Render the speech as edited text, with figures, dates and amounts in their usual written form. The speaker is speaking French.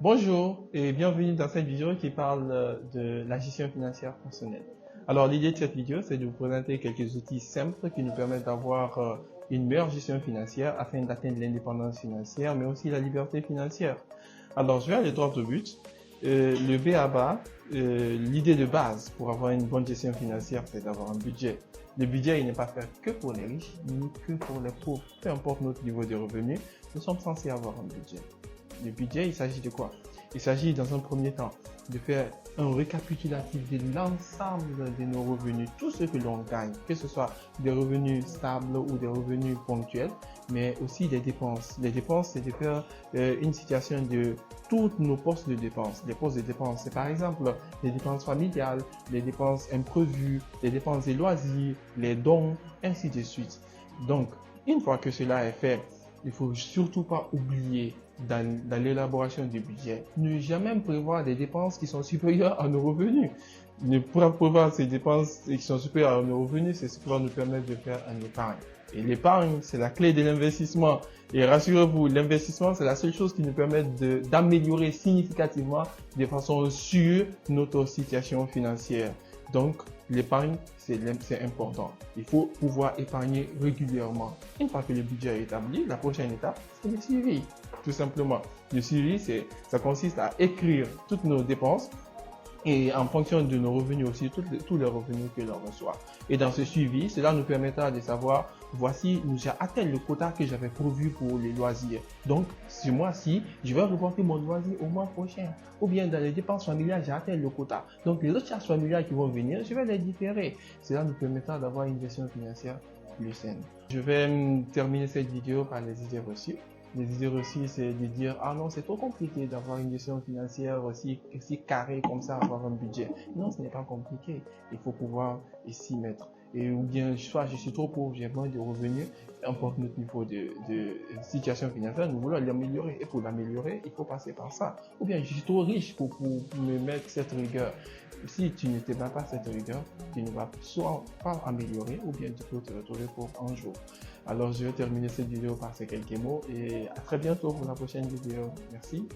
Bonjour et bienvenue dans cette vidéo qui parle de la gestion financière personnelle. Alors l'idée de cette vidéo, c'est de vous présenter quelques outils simples qui nous permettent d'avoir une meilleure gestion financière afin d'atteindre l'indépendance financière, mais aussi la liberté financière. Alors je vais aller droit au but. Le B à bas, l'idée de base pour avoir une bonne gestion financière, c'est d'avoir un budget. Le budget, il n'est pas fait que pour les riches, ni que pour les pauvres. Peu importe notre niveau de revenus, nous sommes censés avoir un budget. Le budget, il s'agit de quoi? Il s'agit dans un premier temps de faire un récapitulatif de l'ensemble de nos revenus, tout ce que l'on gagne, que ce soit des revenus stables ou des revenus ponctuels, mais aussi des dépenses. Les dépenses, c'est de faire une situation de toutes nos postes de dépenses. Les postes de dépenses, c'est par exemple les dépenses familiales, les dépenses imprévues, les dépenses des loisirs, les dons, ainsi de suite. Donc, une fois que cela est fait, il ne faut surtout pas oublier dans l'élaboration du budget, ne jamais prévoir des dépenses qui sont supérieures à nos revenus. Ne pas prévoir ces dépenses qui sont supérieures à nos revenus, c'est ce qui va nous permettre de faire un épargne. Et l'épargne, c'est la clé de l'investissement. Et rassurez-vous, l'investissement, c'est la seule chose qui nous permet d'améliorer significativement de façon sûre notre situation financière. Donc, l'épargne, c'est important. Il faut pouvoir épargner régulièrement. Une fois que le budget est établi, la prochaine étape, c'est le suivi. Tout simplement. Le suivi, ça consiste à écrire toutes nos dépenses et en fonction de nos revenus aussi, tous les revenus que l'on reçoit. Et dans ce suivi, cela nous permettra de savoir, voici, j'ai atteint le quota que j'avais prévu pour les loisirs. Donc, ce mois-ci, je vais reporter mon loisir au mois prochain. Ou bien dans les dépenses familiales, j'ai atteint le quota. Donc, les autres charges familiales qui vont venir, je vais les différer. Cela nous permettra d'avoir une gestion financière plus saine. Je vais terminer cette vidéo par les idées reçues. Les idées reçues, c'est de dire « Ah non, c'est trop compliqué d'avoir une gestion financière aussi carrée comme ça, avoir un budget. » Non, ce n'est pas compliqué. Il faut pouvoir s'y mettre. Et ou bien, soit je suis trop pauvre, j'ai moins de revenus, importe notre niveau de situation financière, nous voulons l'améliorer. Et pour l'améliorer, il faut passer par ça. Ou bien, je suis trop riche pour me mettre cette rigueur. Si tu ne te bats pas cette rigueur, tu ne vas soit pas améliorer, ou bien tu peux te retrouver pauvre un jour. Alors, je vais terminer cette vidéo par ces quelques mots et à très bientôt pour la prochaine vidéo. Merci.